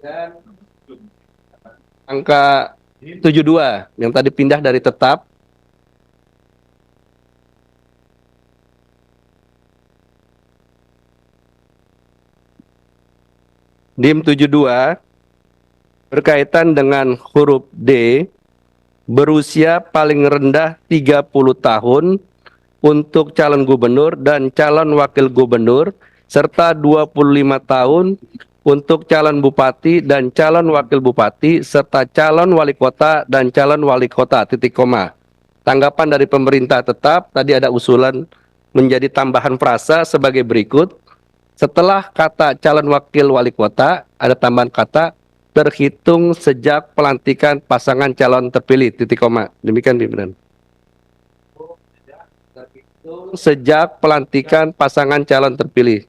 Dan angka 72 yang tadi pindah dari tetap. DIM 72 berkaitan dengan huruf D, berusia paling rendah 30 tahun untuk calon gubernur dan calon wakil gubernur, serta 25 tahun untuk calon bupati dan calon wakil bupati, serta calon wali kota dan calon wali kota, titik koma. Tanggapan dari pemerintah tetap, tadi ada usulan menjadi tambahan frasa sebagai berikut. Setelah kata calon wakil wali kota, ada tambahan kata terhitung sejak pelantikan pasangan calon terpilih, titik koma. Demikian pimpinan. Sejak pelantikan pasangan calon terpilih.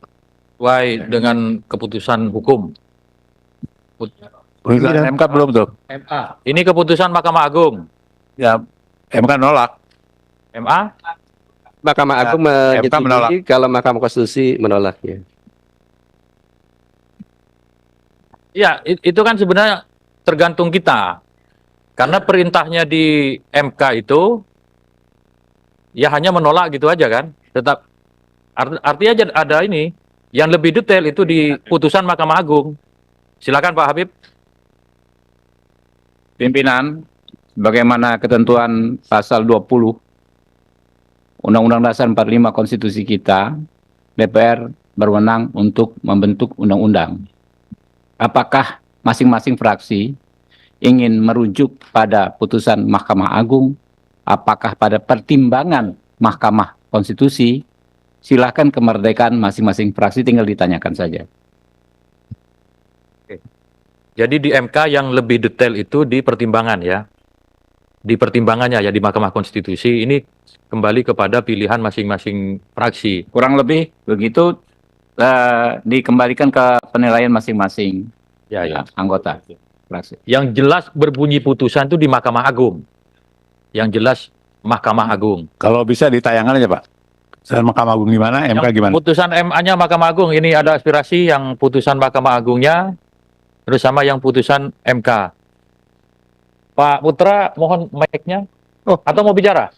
Sesuai dengan keputusan hukum. Putusan MK belum tuh. MA. Ini keputusan Mahkamah Agung. Ya, MK nolak. MA? Mahkamah Agung MK menolak. menyetujui, kalau Mahkamah Konstitusi menolaknya. Ya, itu kan sebenarnya tergantung kita. Karena perintahnya di MK itu ya hanya menolak gitu aja kan. Tetap artinya ada ini yang lebih detail itu di putusan Mahkamah Agung. Silakan Pak Habib. Pimpinan, bagaimana ketentuan pasal 20 Undang-Undang Dasar 45 Konstitusi kita, DPR berwenang untuk membentuk undang-undang. Apakah masing-masing fraksi ingin merujuk pada putusan Mahkamah Agung? Apakah pada pertimbangan Mahkamah Konstitusi? Silakan, kemerdekaan masing-masing fraksi, tinggal ditanyakan saja. Jadi di MK yang lebih detail itu di pertimbangan ya. Di pertimbangannya ya di Mahkamah Konstitusi ini kembali kepada pilihan masing-masing fraksi. Kurang lebih begitu, dikembalikan ke penilaian masing-masing anggota fraksi. Yang jelas berbunyi putusan itu di Mahkamah Agung. Yang jelas Mahkamah Agung. Kalau bisa ditayangkan aja Pak. Putusan Mahkamah Agung gimana, MK Yang gimana? putusan MA-nya Mahkamah Agung, ini ada aspirasi yang putusan Mahkamah Agungnya, terus sama yang putusan MK. Pak Putra, mohon mic-nya. Oh. Atau mau bicara?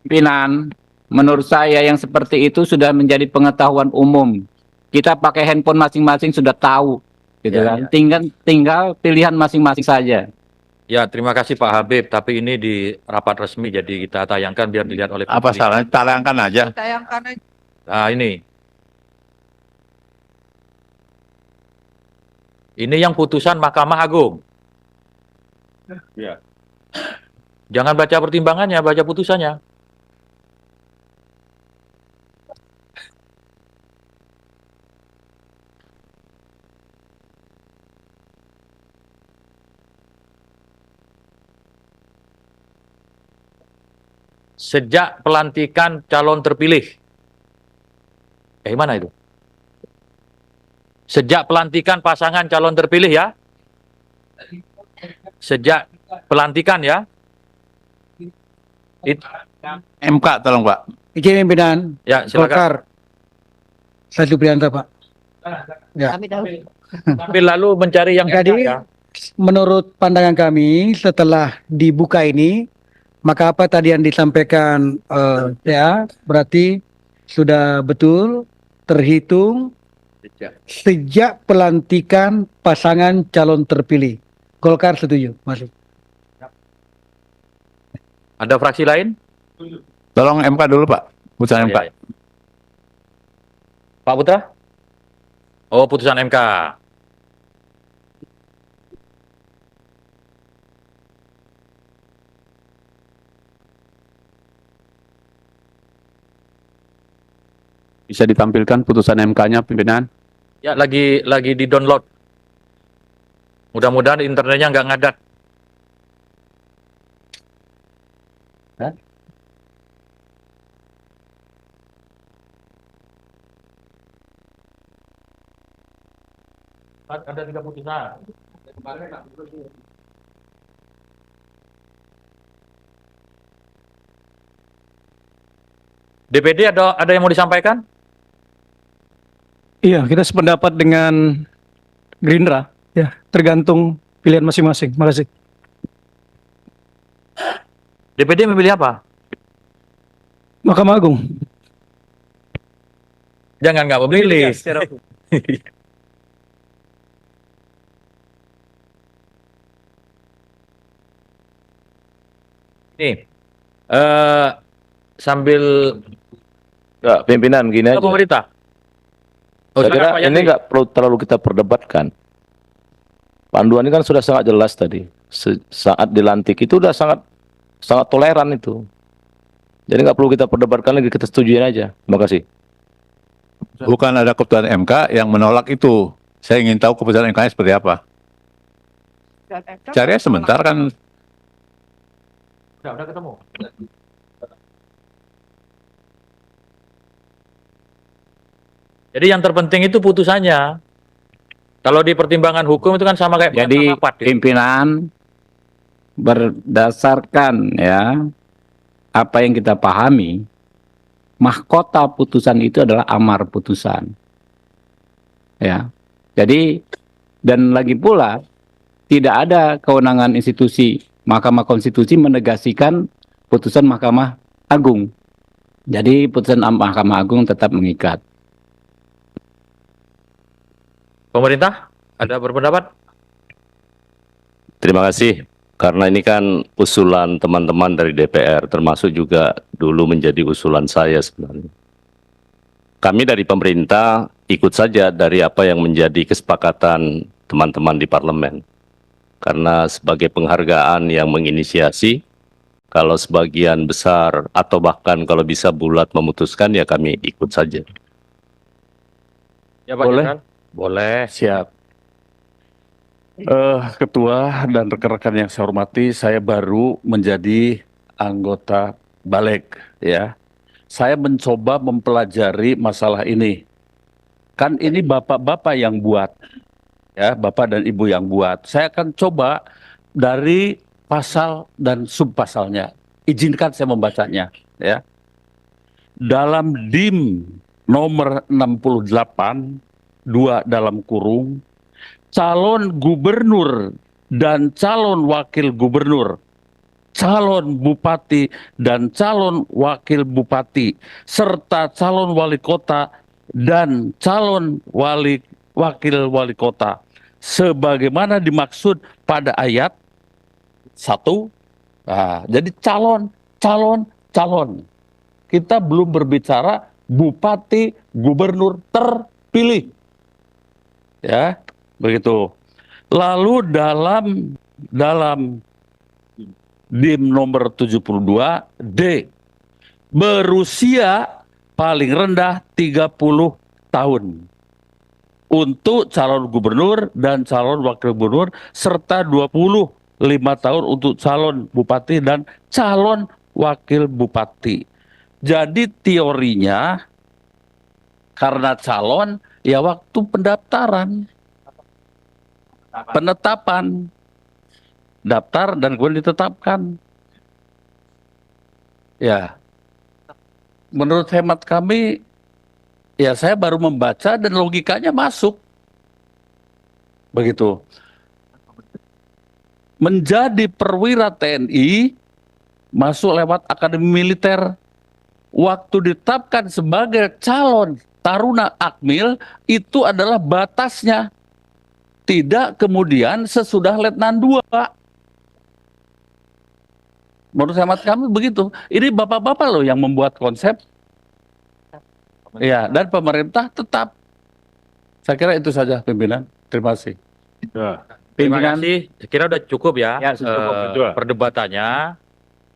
Pimpinan, menurut saya yang seperti itu sudah menjadi pengetahuan umum. Kita pakai handphone masing-masing sudah tahu, gitu Ya, kan. ya. Tinggal pilihan masing-masing saja. Ya, terima kasih Pak Habib, tapi ini di rapat resmi, jadi kita tayangkan biar dilihat oleh Apa publik. salahnya? Tayangkan aja. Tayangkan aja. Nah, ini. Ini yang putusan Mahkamah Agung. Ya. Jangan baca pertimbangannya, baca putusannya. Sejak pelantikan calon terpilih. Mana itu? Sejak pelantikan pasangan calon terpilih ya. Sejak pelantikan ya. MK tolong Pak. Izin pimpinan. Ya, silakan. Golkar. Saya Supriyanto, Pak. Ya. Kami tahu. Tapi lalu mencari yang Jadi, ya. menurut pandangan kami setelah dibuka ini, maka apa tadi yang disampaikan ya berarti sudah betul terhitung sejak pelantikan pasangan calon terpilih. Golkar setuju, masuk. Ada fraksi lain? Tolong MK dulu Pak. Putusan MK. Ya, ya. Pak Putra? Oh, putusan MK. Bisa ditampilkan putusan MK-nya pimpinan? Ya, lagi di-download. Mudah-mudahan internetnya nggak ngadat. Hah? Ada 3 putusan. DPD ada yang mau disampaikan? Iya, kita sependapat dengan Gerindra. Ya, tergantung pilihan masing-masing. Makasih. DPD memilih apa? Mahkamah Agung. Jangan nggak memilih. Nih, sambil Enggak, pimpinan gini ke aja. pemerintah. Oh, Saya kira silakan, Pak ini Yandri. nggak perlu terlalu kita perdebatkan. Panduan ini kan sudah sangat jelas tadi. Saat dilantik itu udah sangat toleran itu. Jadi nggak perlu kita perdebatkan lagi, kita setujuin aja. Terima kasih. Bukan ada keputusan MK yang menolak itu. Saya ingin tahu keputusan MK-nya seperti apa. Cari sebentar kan. Udah ketemu. Jadi yang terpenting itu putusannya. Kalau di pertimbangan hukum itu kan sama kayak Jadi mahkamah apat, gitu. pimpinan berdasarkan ya apa yang kita pahami, mahkota putusan itu adalah amar putusan. Ya. Jadi dan lagi pula tidak ada kewenangan institusi Mahkamah Konstitusi menegasikan putusan Mahkamah Agung. Jadi putusan Mahkamah Agung tetap mengikat. Pemerintah ada berpendapat? Terima kasih. Karena ini kan usulan teman-teman dari DPR, termasuk juga dulu menjadi usulan saya sebenarnya. Kami dari pemerintah ikut saja dari apa yang menjadi kesepakatan teman-teman di parlemen. Karena sebagai penghargaan yang menginisiasi, kalau sebagian besar atau bahkan kalau bisa bulat memutuskan, ya kami ikut saja. Ya Pak Boleh. Jenderal? Boleh. Siap. Ketua dan rekan-rekan yang saya hormati, saya baru menjadi anggota Balik, ya. Saya mencoba mempelajari masalah ini. Kan ini bapak-bapak yang buat, ya, bapak dan ibu yang buat. Saya akan coba dari pasal dan subpasalnya. Izinkan saya membacanya, ya. Dalam DIM nomor 68, 2 dalam kurung, calon gubernur dan calon wakil gubernur, calon bupati dan calon wakil bupati, serta calon wali kota dan calon wakil wali kota, sebagaimana dimaksud pada ayat 1. Nah, jadi calon. Kita belum berbicara bupati, gubernur terpilih. Ya, begitu. Lalu dalam DIM nomor 72 D, berusia paling rendah 30 tahun untuk calon gubernur dan calon wakil gubernur, serta 25 tahun untuk calon bupati dan calon wakil bupati. Jadi teorinya karena calon, ya waktu pendaftaran, penetapan, daftar dan kemudian ditetapkan. Ya, menurut hemat kami, ya saya baru membaca dan logikanya masuk. Begitu. Menjadi perwira TNI, masuk lewat akademi militer. Waktu ditetapkan sebagai calon Taruna Akmil, itu adalah batasnya. Tidak kemudian sesudah Letnan 2. Menurut hemat kami begitu. Ini bapak-bapak loh yang membuat konsep. Ya, dan pemerintah tetap. Saya kira itu saja pimpinan. Terima kasih. Terima Pimpinan. kasih. Saya kira udah cukup ya, Ya, sudah cukup, betul. perdebatannya.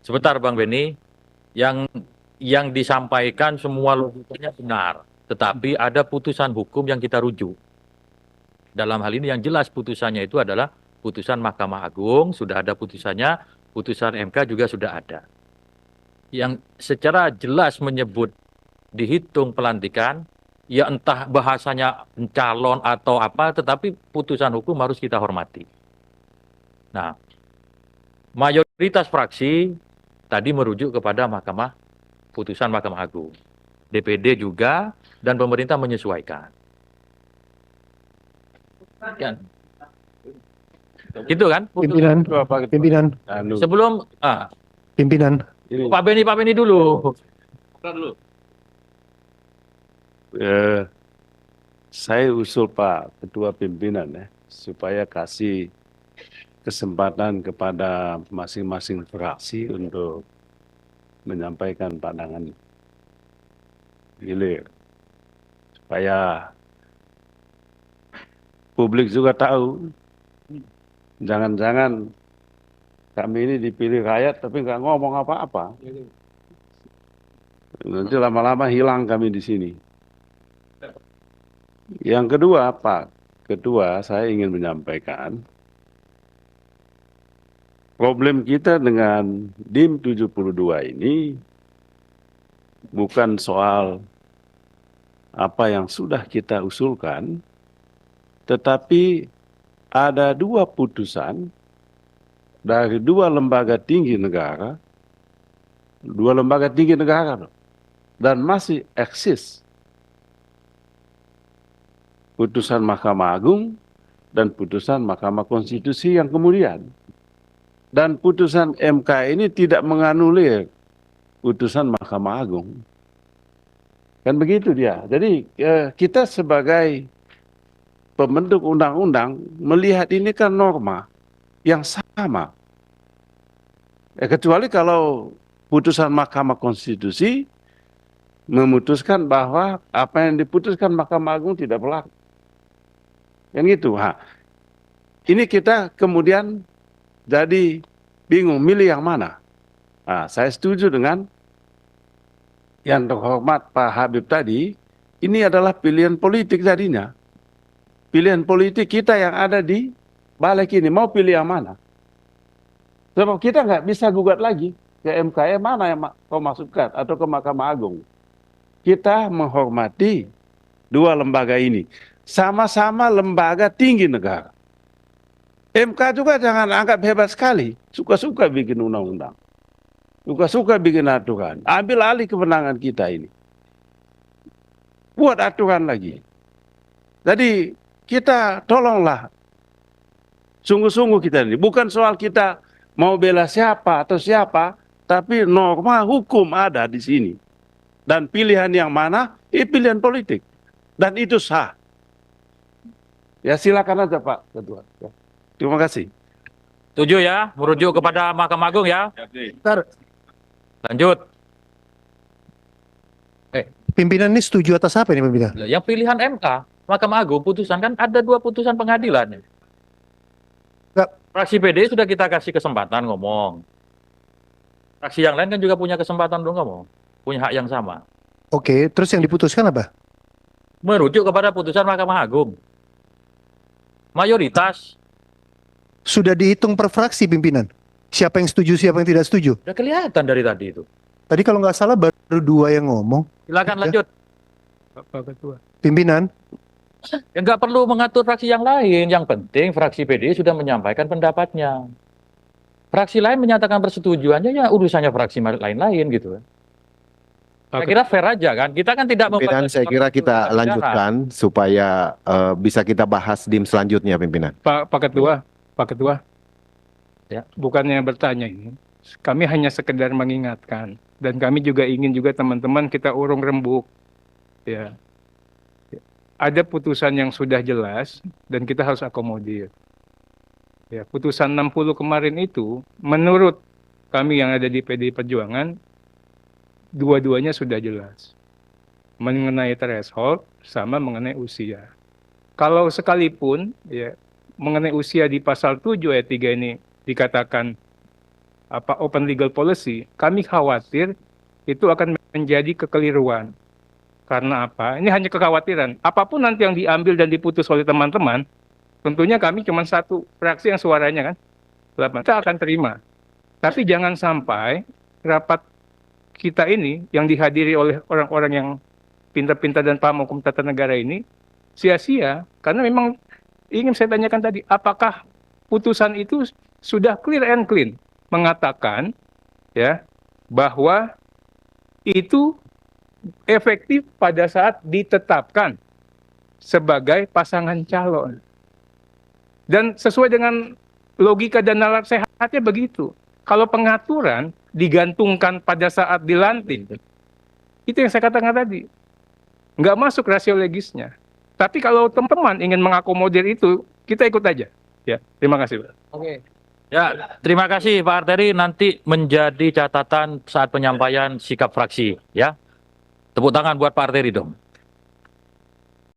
Sebentar Bang Beni, yang disampaikan semua logikanya benar, tetapi ada putusan hukum yang kita rujuk. Dalam hal ini yang jelas putusannya itu adalah putusan Mahkamah Agung, sudah ada putusannya, putusan MK juga sudah ada. Yang secara jelas menyebut dihitung pelantikan, ya entah bahasanya calon atau apa, tetapi putusan hukum harus kita hormati. Nah, mayoritas fraksi tadi merujuk kepada putusan Mahkamah Agung. DPD juga dan pemerintah menyesuaikan. Ya. Gitu kan? Pimpinan, pimpinan, Sebelum pimpinan. Pak Beni dulu. Saya usul Pak Ketua Pimpinan ya, supaya kasih kesempatan kepada masing-masing fraksi untuk menyampaikan pandangan gilir. Supaya publik juga tahu, jangan-jangan kami ini dipilih rakyat tapi nggak ngomong apa-apa. Nanti lama-lama hilang kami di sini. Yang kedua, Pak Ketua, saya ingin menyampaikan problem kita dengan DIM 72 ini bukan soal apa yang sudah kita usulkan, tetapi ada dua putusan dari dua lembaga tinggi negara dan masih eksis. Putusan Mahkamah Agung dan putusan Mahkamah Konstitusi yang kemudian. Dan putusan MK ini tidak menganulir putusan Mahkamah Agung. Kan begitu dia. Jadi kita sebagai pembentuk undang-undang melihat ini kan norma yang sama. Kecuali kalau putusan Mahkamah Konstitusi memutuskan bahwa apa yang diputuskan Mahkamah Agung tidak berlaku. Yang gitu. Ini kita kemudian jadi bingung milih yang mana. Saya setuju dengan yang terhormat Pak Habib tadi. Ini adalah pilihan politik tadinya. Pilihan politik kita yang ada di balik ini. Mau pilih yang mana? Sebab kita nggak bisa gugat lagi ke MK, mana yang kau masukkan atau ke Mahkamah Agung. Kita menghormati dua lembaga ini. Sama-sama lembaga tinggi negara. MK juga jangan anggap hebat sekali. Suka-suka bikin undang-undang. Suka-suka bikin aturan. Ambil alih kewenangan kita ini. Buat aturan lagi. Jadi kita tolonglah. Sungguh-sungguh kita ini. Bukan soal kita mau bela siapa atau siapa. Tapi norma hukum ada di sini. Dan pilihan yang mana? Pilihan politik. Dan itu sah. Ya silakan aja Pak Ketua. Ya. Terima kasih. Setuju ya, merujuk kepada Mahkamah Agung ya. Lanjut. Pimpinan ini setuju atas apa ini pimpinan? Yang pilihan MK, Mahkamah Agung putusan kan ada dua putusan pengadilan. Enggak. Fraksi PD sudah kita kasih kesempatan ngomong. Fraksi yang lain kan juga punya kesempatan untuk ngomong. Punya hak yang sama. Oke, terus yang diputuskan apa? Merujuk kepada putusan Mahkamah Agung. Mayoritas. Sudah dihitung per fraksi pimpinan. Siapa yang setuju, siapa yang tidak setuju. Udah kelihatan dari tadi itu. Tadi kalau nggak salah baru dua yang ngomong. Silakan lanjut. Pak Ketua. Pimpinan. Ya nggak perlu mengatur fraksi yang lain. Yang penting fraksi PD sudah menyampaikan pendapatnya. Fraksi lain menyatakan persetujuannya, ya urusannya fraksi lain-lain gitu. Saya kira fair aja kan. Kita kan tidak Pimpinan, saya kira kita lanjutkan supaya bisa kita bahas DIM selanjutnya, pimpinan. Pak Ketua. Ya. Bukannya bertanya ini. Kami hanya sekedar mengingatkan. Dan kami juga ingin juga teman-teman kita urung rembuk. Ya. Ada putusan yang sudah jelas dan kita harus akomodir. Ya, putusan 60 kemarin itu menurut kami yang ada di PDI Perjuangan dua-duanya sudah jelas. Mengenai threshold sama mengenai usia. Kalau sekalipun ya mengenai usia di pasal 7 ayat 3 ini dikatakan open legal policy, kami khawatir itu akan menjadi kekeliruan. Karena apa? Ini hanya kekhawatiran. Apapun nanti yang diambil dan diputus oleh teman-teman, tentunya kami cuma satu fraksi yang suaranya kan, kita akan terima. Tapi jangan sampai rapat kita ini yang dihadiri oleh orang-orang yang pintar-pintar dan paham hukum tata negara ini sia-sia. Karena memang ingin saya tanyakan tadi, apakah putusan itu sudah clear and clean mengatakan ya bahwa itu efektif pada saat ditetapkan sebagai pasangan calon. Dan sesuai dengan logika dan nalar sehatnya begitu. Kalau pengaturan digantungkan pada saat dilantik, itu yang saya katakan tadi, nggak masuk rasio legisnya. Tapi kalau teman-teman ingin mengakomodir itu, kita ikut aja. Ya, terima kasih, Pak. Oke. Ya, terima kasih Pak Arteri. Nanti menjadi catatan saat penyampaian sikap fraksi, ya. Tepuk tangan buat Pak Arteri dong.